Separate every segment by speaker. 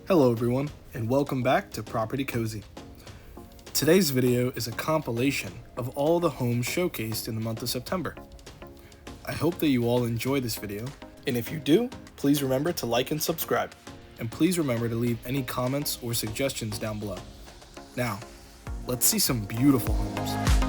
Speaker 1: Hello everyone, and welcome back to Property Cozy. Today's video is a compilation of all the homes showcased in the month of September. I hope that you all enjoy this video, and if you do, please remember to like and subscribe. And please remember to leave any comments or suggestions down below. Now, let's see some beautiful homes.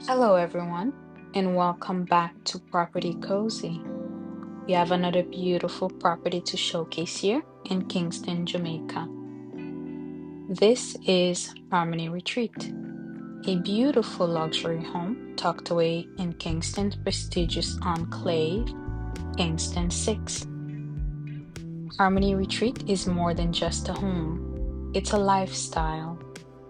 Speaker 2: Hello, everyone, and welcome back to Property Cozy. We have another beautiful property to showcase here in Kingston, Jamaica. This is Harmony Retreat, a beautiful luxury home tucked away in Kingston's prestigious enclave, Kingston 6. Harmony Retreat is more than just a home, it's a lifestyle.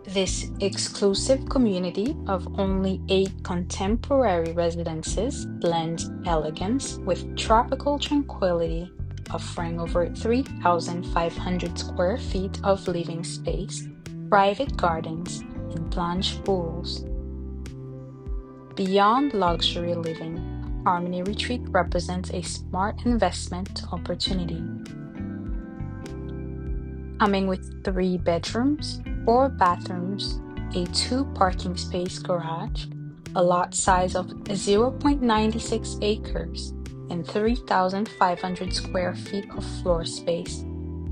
Speaker 2: This exclusive community of only 8 contemporary residences blends elegance with tropical tranquility, offering over 3,500 square feet of living space, private gardens, and plunge pools. Beyond luxury living, Harmony Retreat represents a smart investment opportunity. Coming with 3 bedrooms, 4 bathrooms, a 2 parking space garage, a lot size of 0.96 acres, and 3,500 square feet of floor space.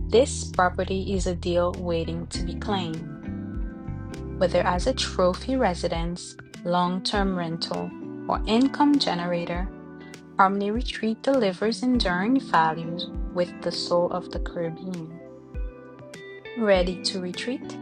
Speaker 2: This property is a deal waiting to be claimed. Whether as a trophy residence, long-term rental, or income generator, Harmony Retreat delivers enduring values with the soul of the Caribbean. Ready to retreat?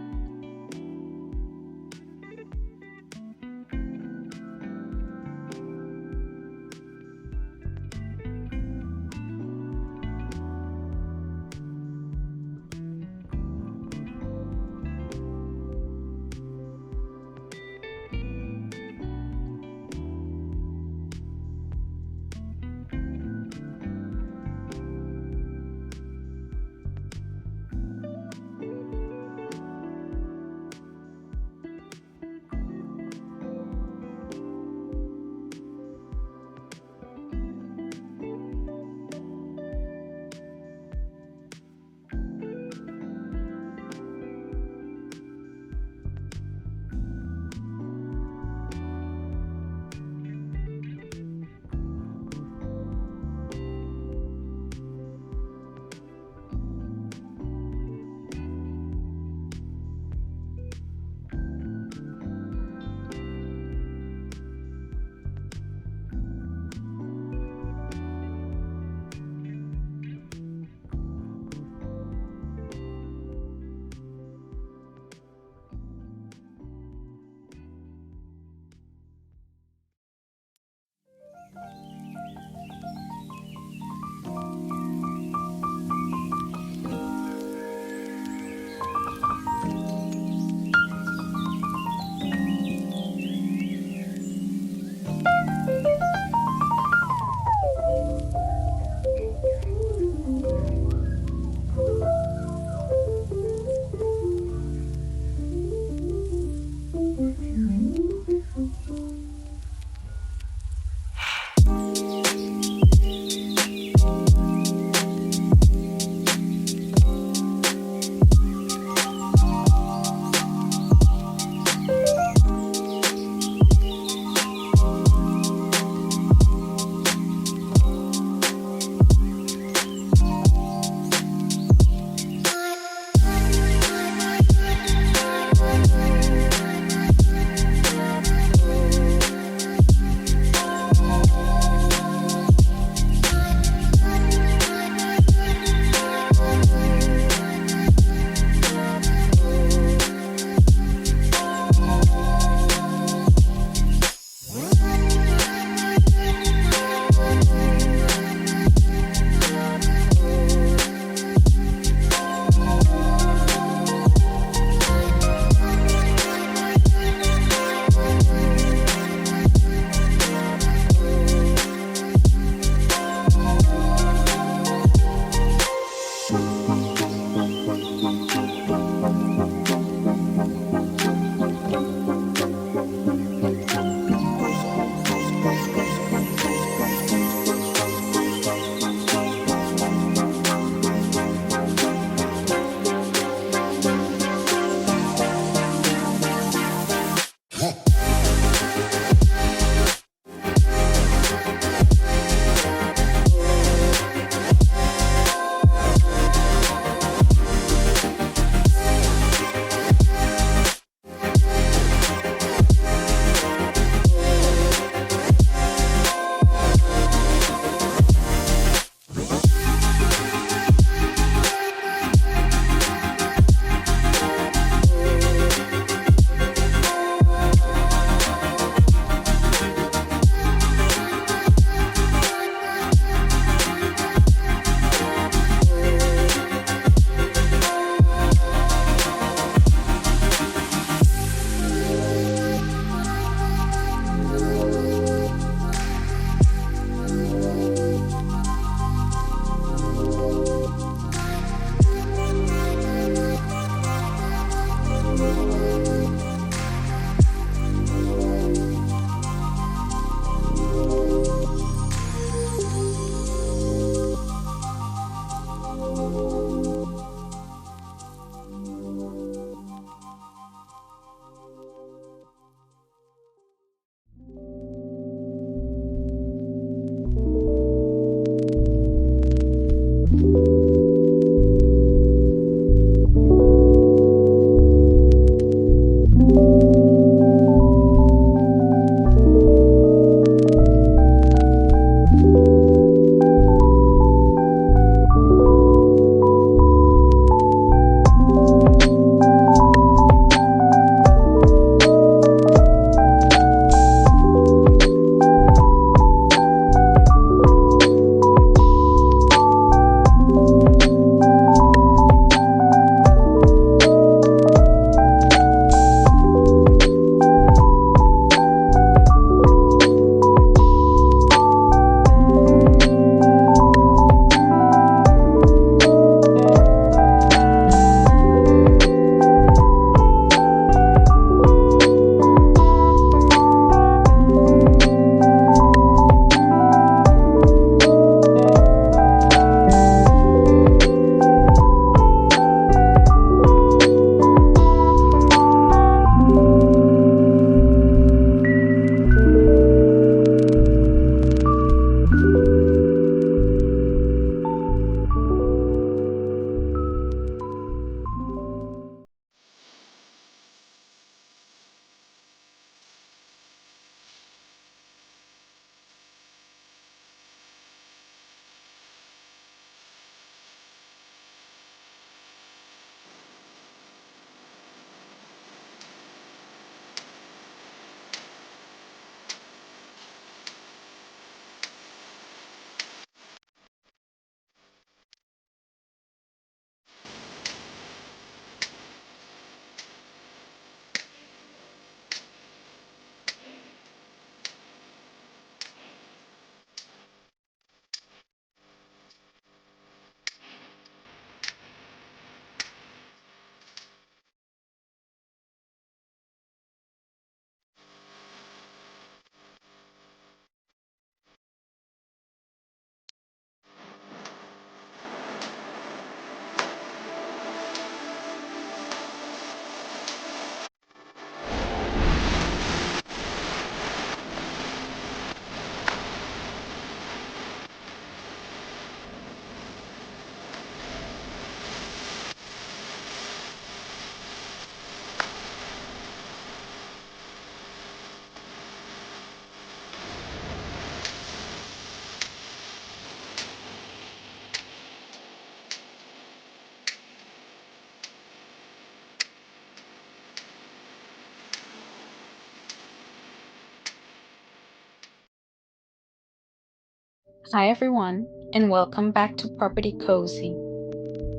Speaker 2: Hi everyone, and welcome back to Property Cozy.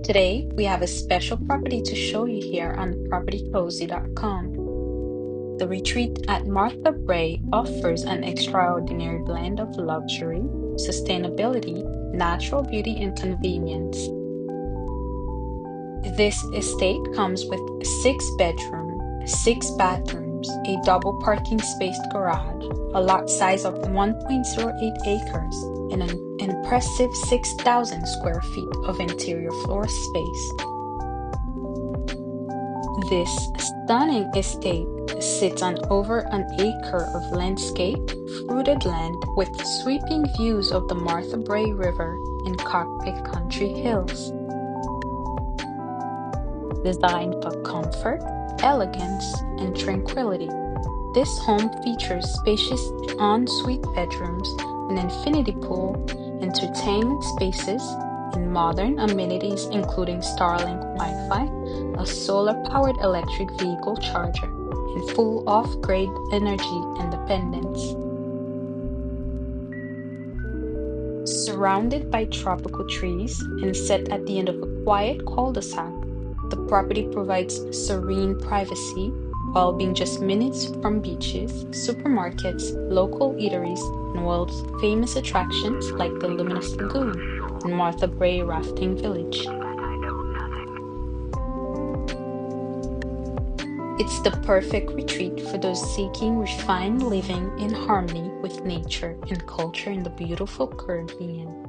Speaker 2: Today we have a special property to show you here on propertycozy.com. The retreat at Martha Brae offers an extraordinary blend of luxury, sustainability, natural beauty, and convenience. This estate comes with 6 bedrooms, 6 bathrooms, a double parking spaced garage, a lot size of 1.08 acres, and an impressive 6,000 square feet of interior floor space. This stunning estate sits on over an acre of landscaped, fruited land with sweeping views of the Martha Brae River and Cockpit Country Hills. Designed for comfort, elegance, and tranquility, this home features spacious en-suite bedrooms, an infinity pool, entertainment spaces, and modern amenities including Starlink Wi-Fi, a solar-powered electric vehicle charger, and full off-grid energy independence. Surrounded by tropical trees and set at the end of a quiet cul-de-sac, the property provides serene privacy while being just minutes from beaches, supermarkets, local eateries, and world's famous attractions like the Luminous Lagoon and Martha Brae Rafting Village. It's the perfect retreat for those seeking refined living in harmony with nature and culture in the beautiful Caribbean.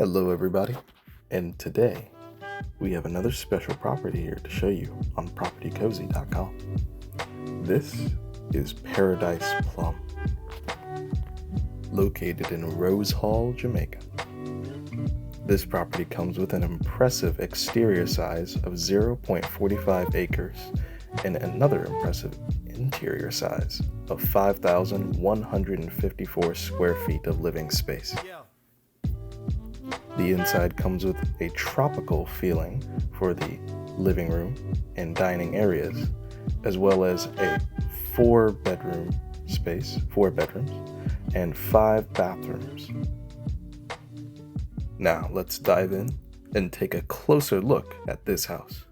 Speaker 1: Hello everybody, and today we have another special property here to show you on PropertyCozy.com. This is Paradise Plum, located in Rose Hall, Jamaica. This property comes with an impressive exterior size of 0.45 acres and another impressive interior size of 5,154 square feet of living space. The inside comes with a tropical feeling for the living room and dining areas, as well as a 4-bedroom space, 4 bedrooms, and 5 bathrooms. Now let's dive in and take a closer look at this house.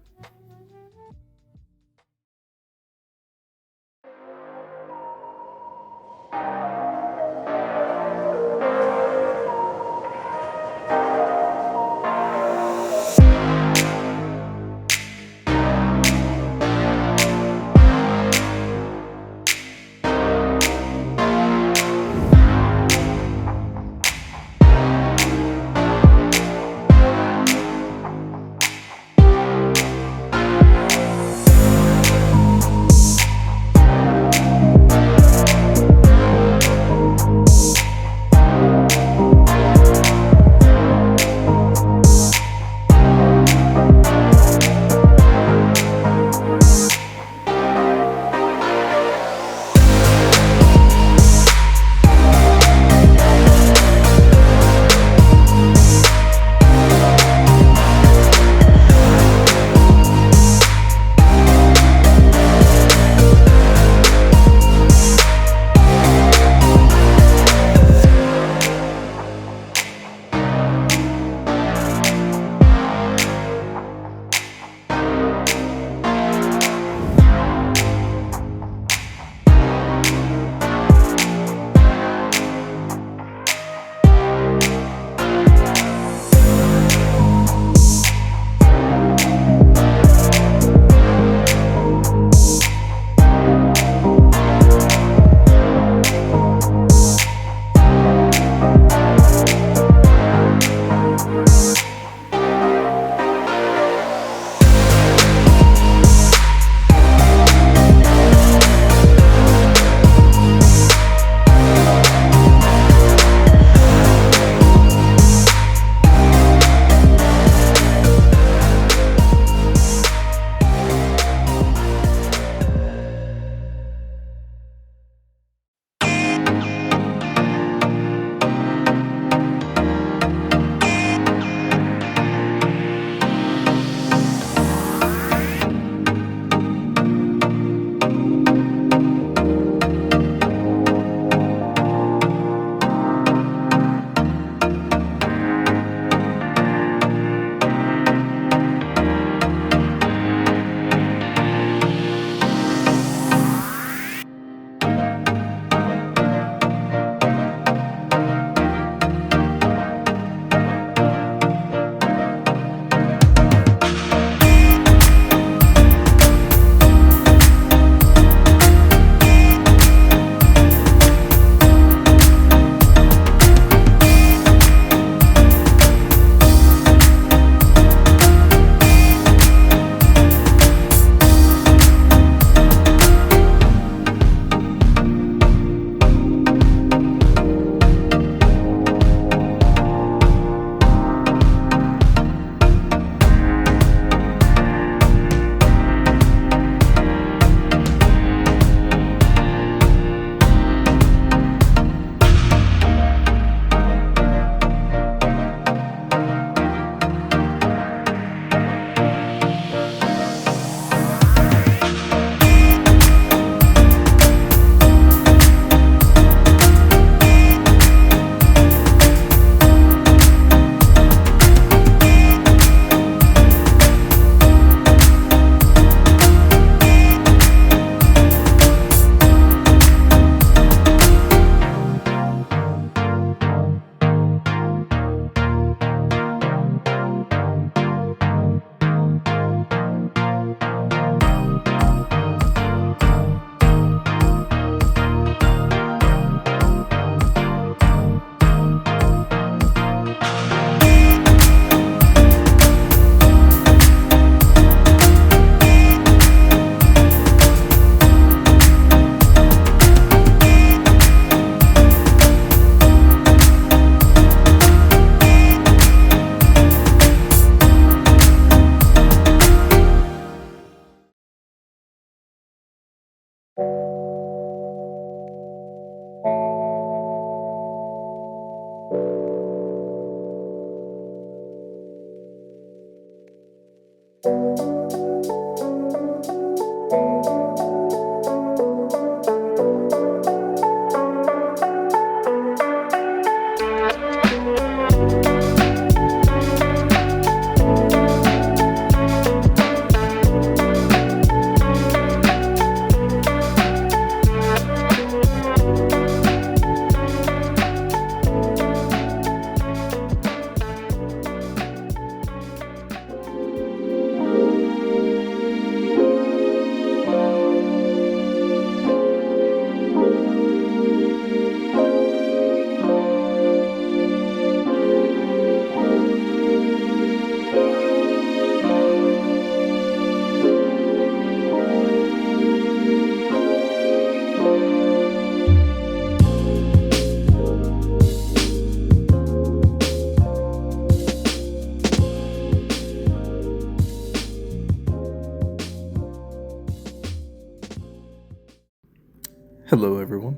Speaker 1: Hello everyone,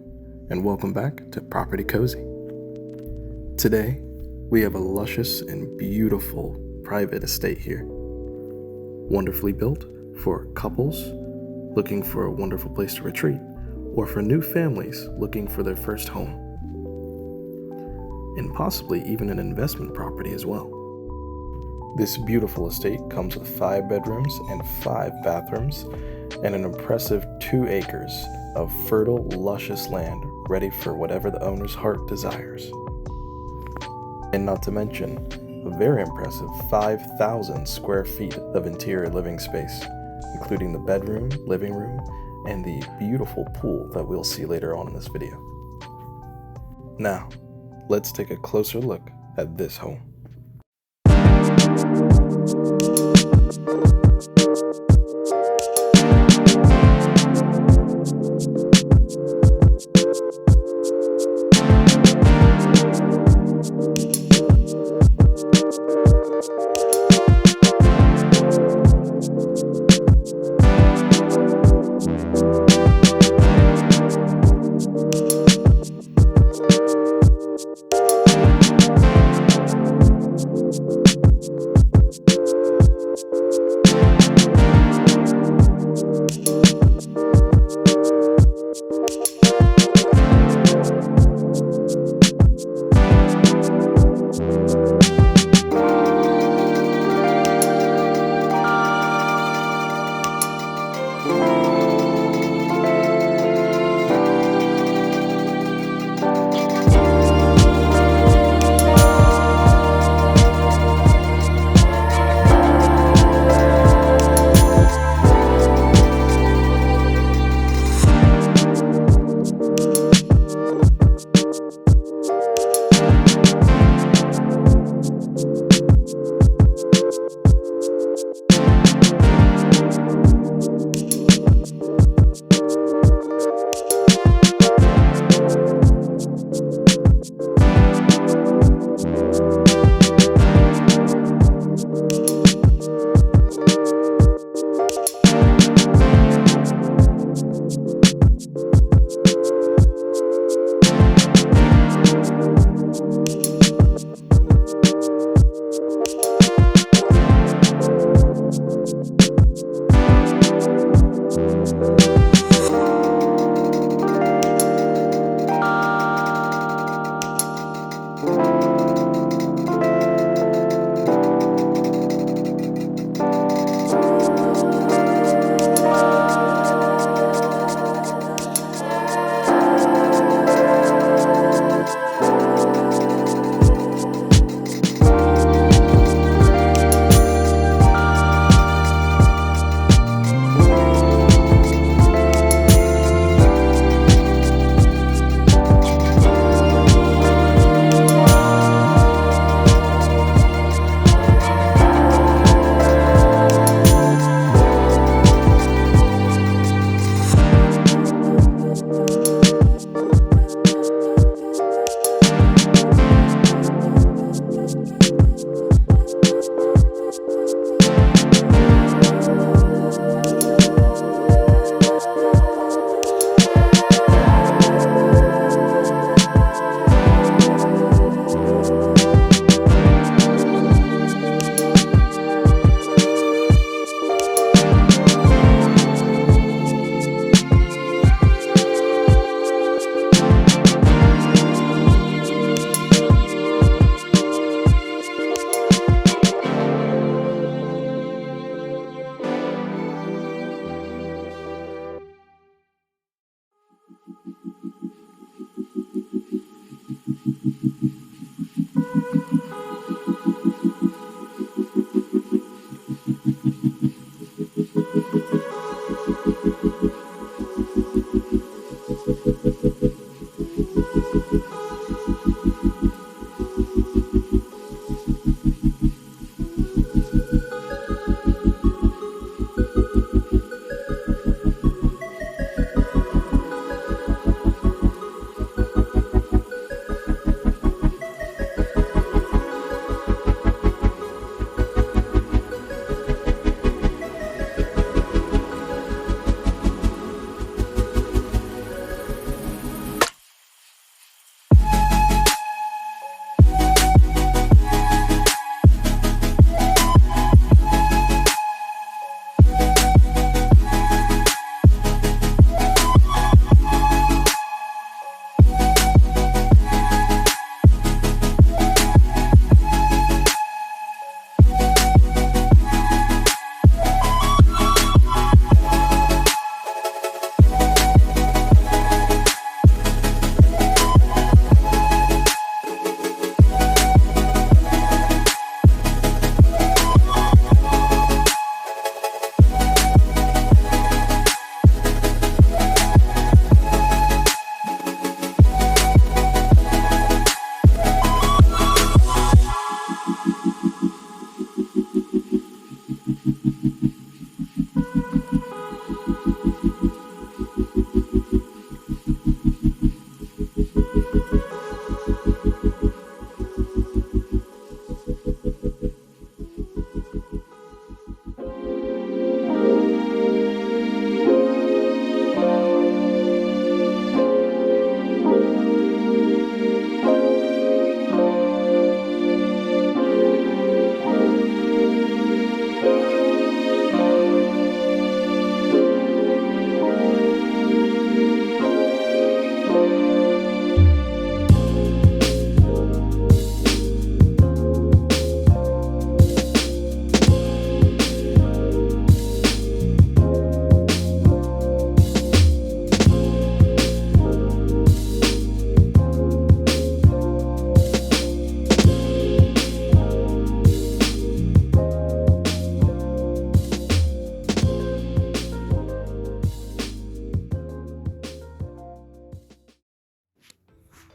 Speaker 1: and welcome back to Property Cozy. Today, we have a luscious and beautiful private estate here. Wonderfully built for couples looking for a wonderful place to retreat, or for new families looking for their first home. And possibly even an investment property as well. This beautiful estate comes with 5 bedrooms and 5 bathrooms, and an impressive 2 acres of fertile, luscious land ready for whatever the owner's heart desires. And not to mention, a very impressive 5,000 square feet of interior living space, including the bedroom, living room, and the beautiful pool that we'll see later on in this video. Now, let's take a closer look at this home.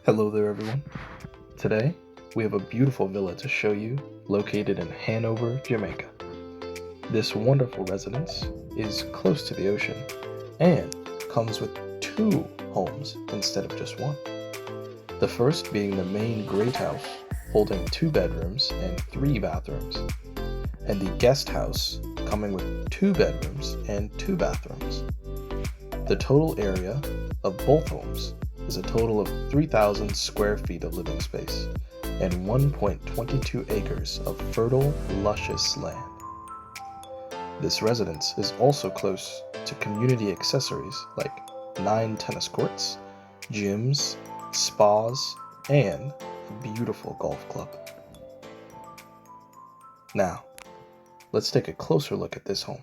Speaker 1: Hello there everyone. Today, we have a beautiful villa to show you located in Hanover, Jamaica. This wonderful residence is close to the ocean and comes with 2 homes instead of just 1. The first being the main great house holding 2 bedrooms and 3 bathrooms, and the guest house coming with 2 bedrooms and 2 bathrooms. The total area of both homes is a total of 3,000 square feet of living space and 1.22 acres of fertile, luscious land. This residence is also close to community accessories like 9 tennis courts, gyms, spas, and a beautiful golf club. Now, let's take a closer look at this home.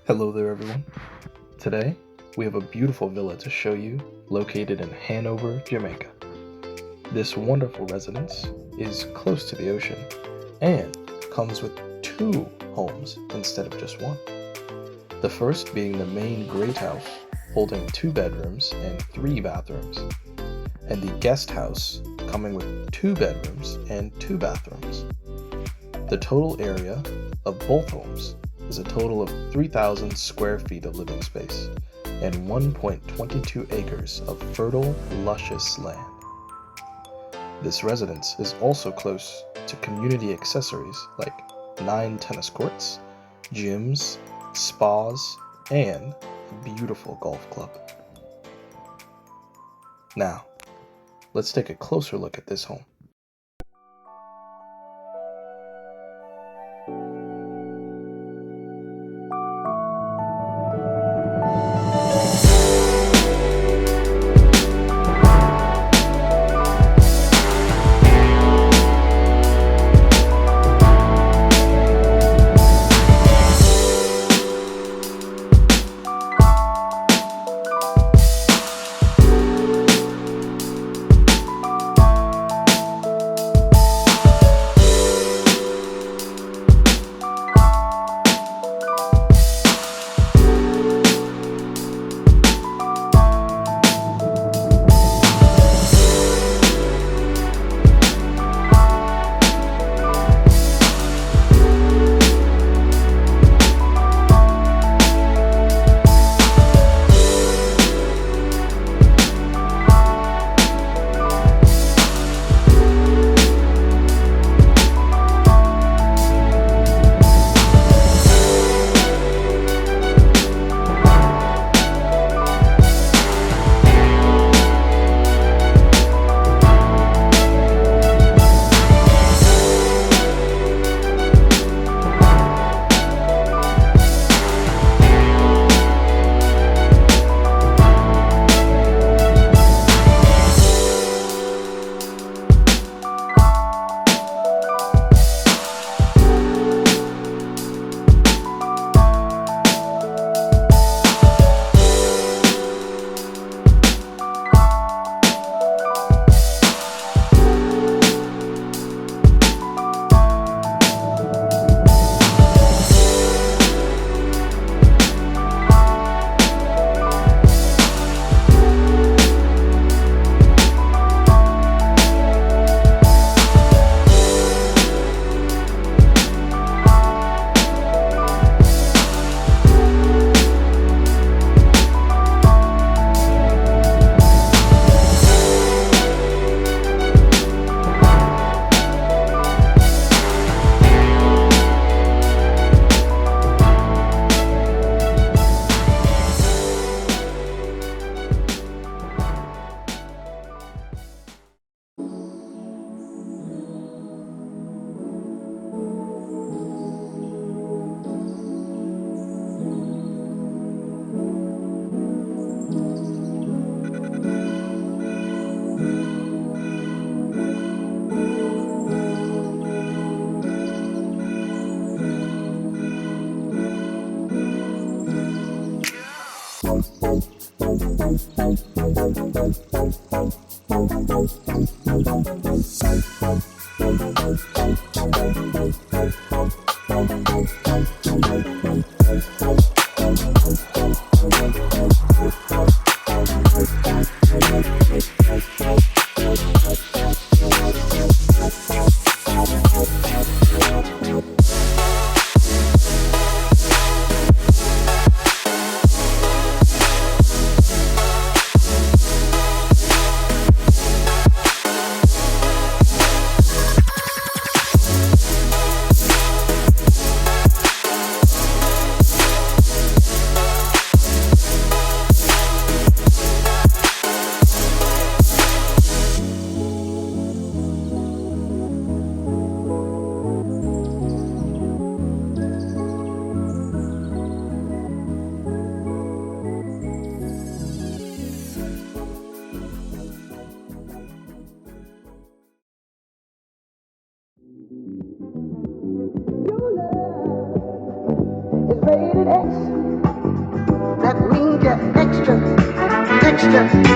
Speaker 1: Hello there everyone. Today, we have a beautiful villa to show you located in Hanover, Jamaica. This wonderful residence is close to the ocean and comes with 2 homes instead of just 1. The first being the main great house holding 2 bedrooms and 3 bathrooms, and the guest house coming with 2 bedrooms and 2 bathrooms. The total area of both homes is a total of 3,000 square feet of living space and 1.22 acres of fertile, luscious land. This residence is also close to community accessories like 9 tennis courts, gyms, spas, and a beautiful golf club. Now, let's take a closer look at this home.
Speaker 3: It's rated X. That means you're extraordinary.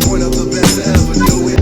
Speaker 4: One of the best to ever do it.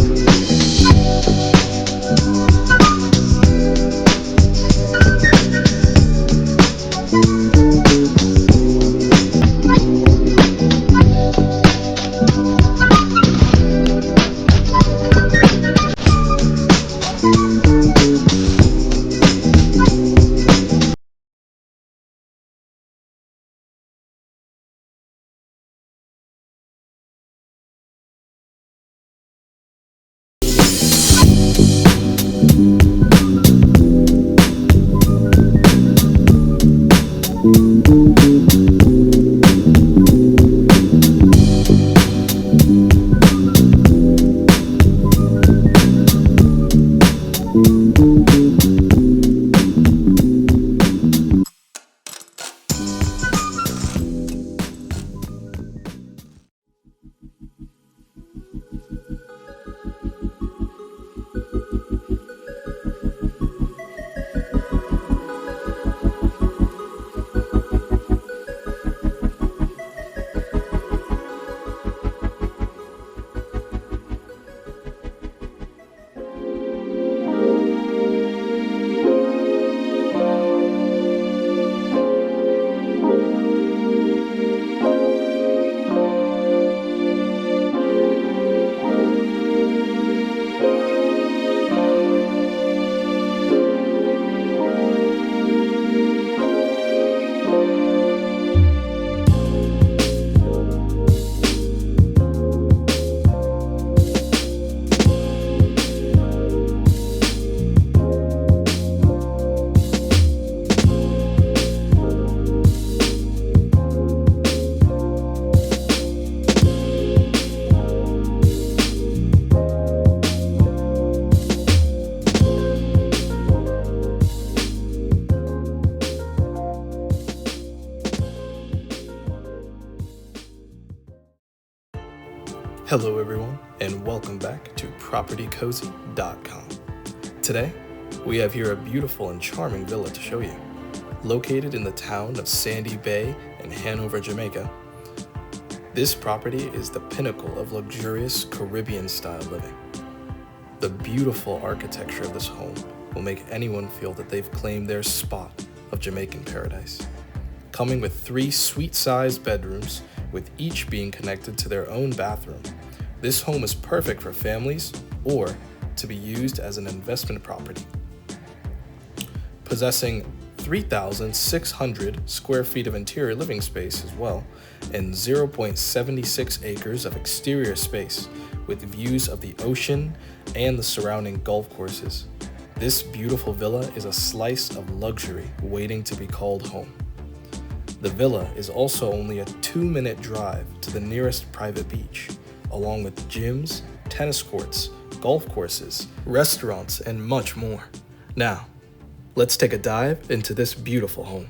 Speaker 1: Hello everyone, and welcome back to PropertyCozy.com. Today, we have here a beautiful and charming villa to show you. Located in the town of Sandy Bay in Hanover, Jamaica, this property is the pinnacle of luxurious Caribbean-style living. The beautiful architecture of this home will make anyone feel that they've claimed their spot of Jamaican paradise. Coming with 3 suite-sized bedrooms, with each being connected to their own bathroom, this home is perfect for families or to be used as an investment property. Possessing 3,600 square feet of interior living space as well, and 0.76 acres of exterior space with views of the ocean and the surrounding golf courses. This beautiful villa is a slice of luxury waiting to be called home. The villa is also only a 2-minute drive to the nearest private beach, along with gyms, tennis courts, golf courses, restaurants, and much more. Now, Let's take a dive into this beautiful home.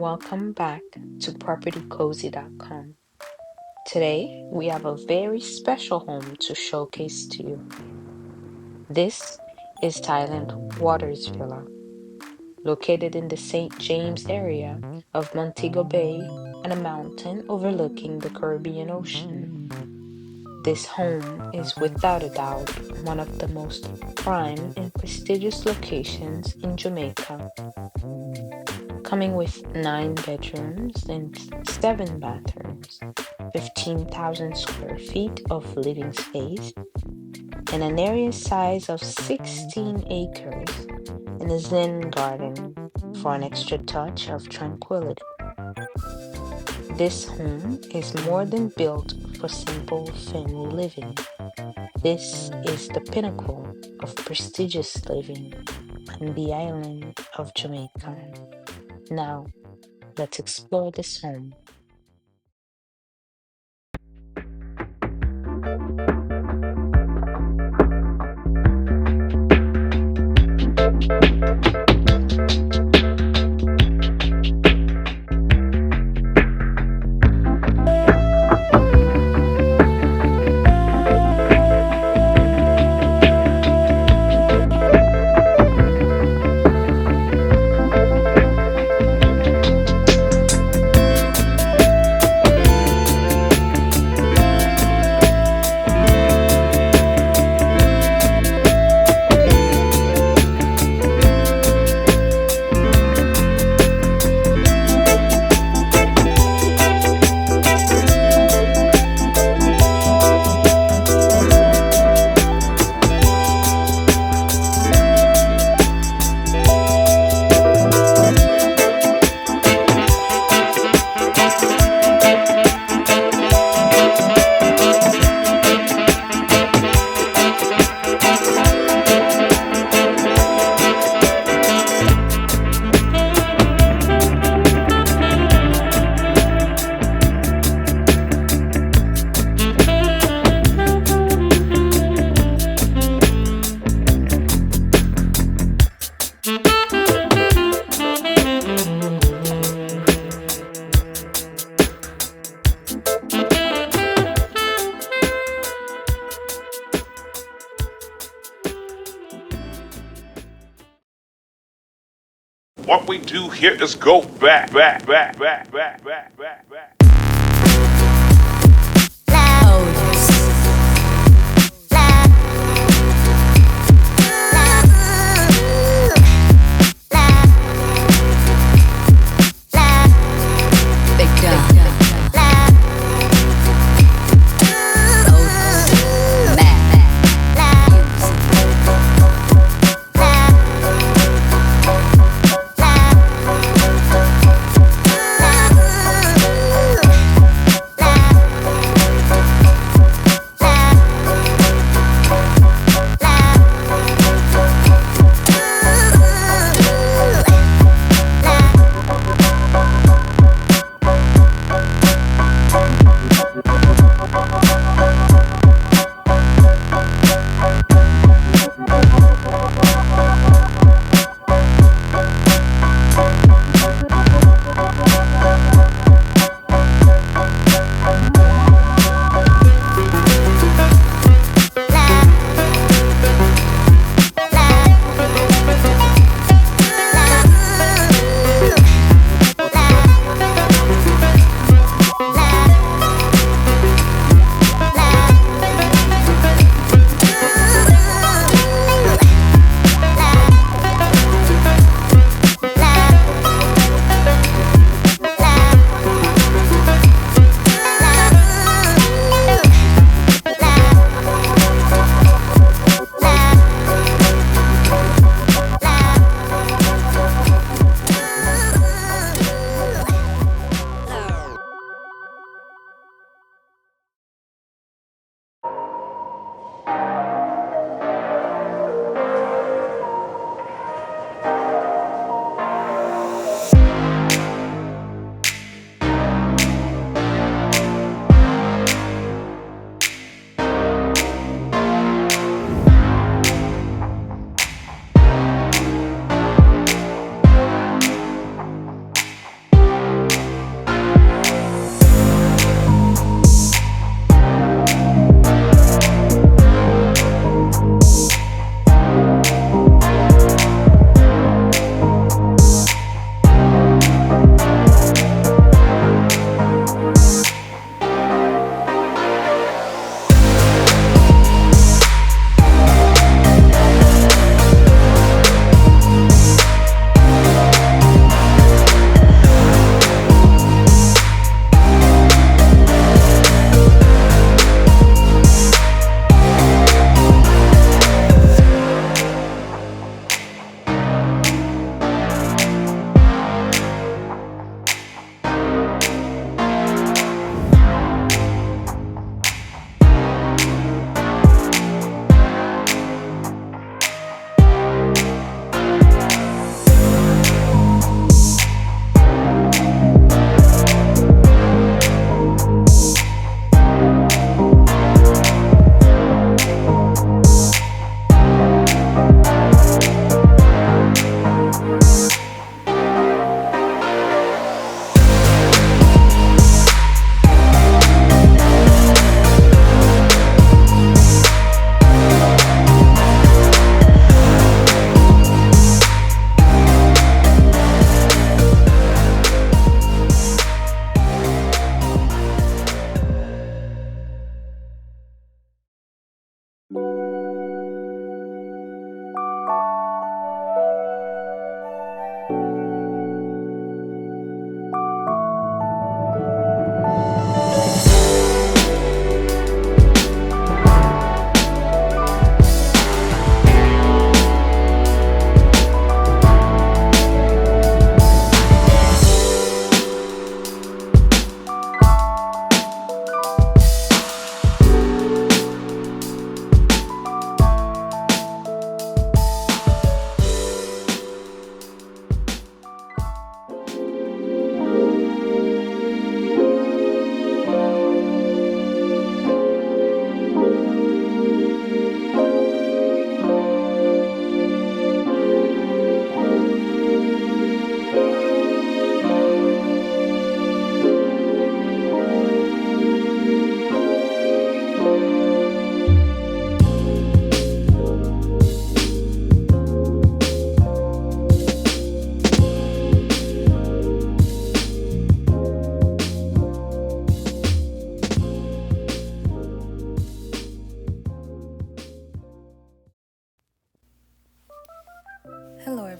Speaker 2: welcome back to PropertyCozy.com. Today, we have a very special home to showcase to you. This is Thailand Waters Villa, located in the St. James area of Montego Bay on a mountain overlooking the Caribbean Ocean. This home is without a doubt one of the most prime and prestigious locations in Jamaica, coming with 9 bedrooms and 7 bathrooms, 15,000 square feet of living space, and an area size of 16 acres, and a zen garden for an extra touch of tranquility. This home is more than built for simple family living. This is the pinnacle of prestigious living on the island of Jamaica. Now, let's explore this home.
Speaker 5: What we do here is go back.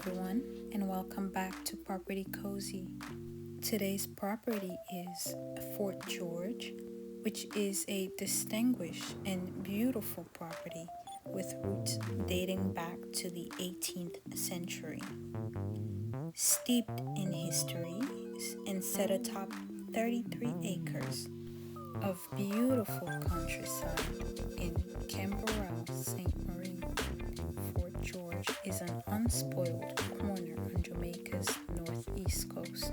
Speaker 2: everyone, and welcome back to Property Cozy. Today's property is Fort George, which is a distinguished and beautiful property with roots dating back to the 18th century. Steeped in history and set atop 33 acres of beautiful countryside in Camberwell, St. Marie, Fort George is an unspoiled corner on Jamaica's northeast coast.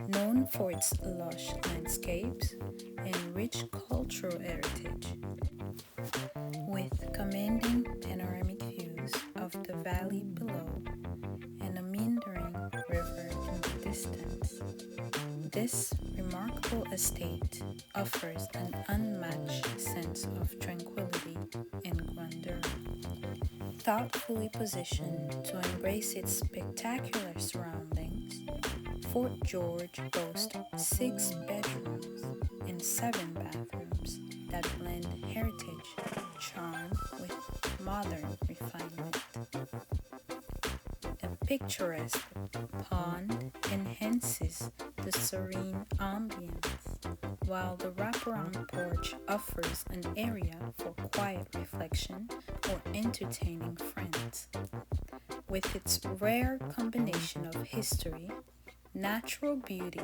Speaker 2: Known for its lush landscapes and rich cultural heritage, with commanding panoramic views of the valley below and a meandering river in the distance. This remarkable estate offers an unmatched sense of tranquility and grandeur. Thoughtfully positioned to embrace its spectacular surroundings, Fort George boasts 6 bedrooms and 7 bathrooms that blend heritage charm with modern refinement. A picturesque pond enhances the serene ambience, while the wraparound porch offers an area for quiet reflection or entertaining friends. With its rare combination of history, natural beauty,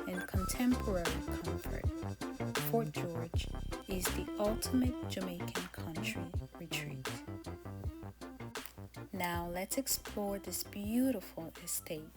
Speaker 2: and contemporary comfort, Fort George is the ultimate Jamaican country retreat. Now let's explore this beautiful estate.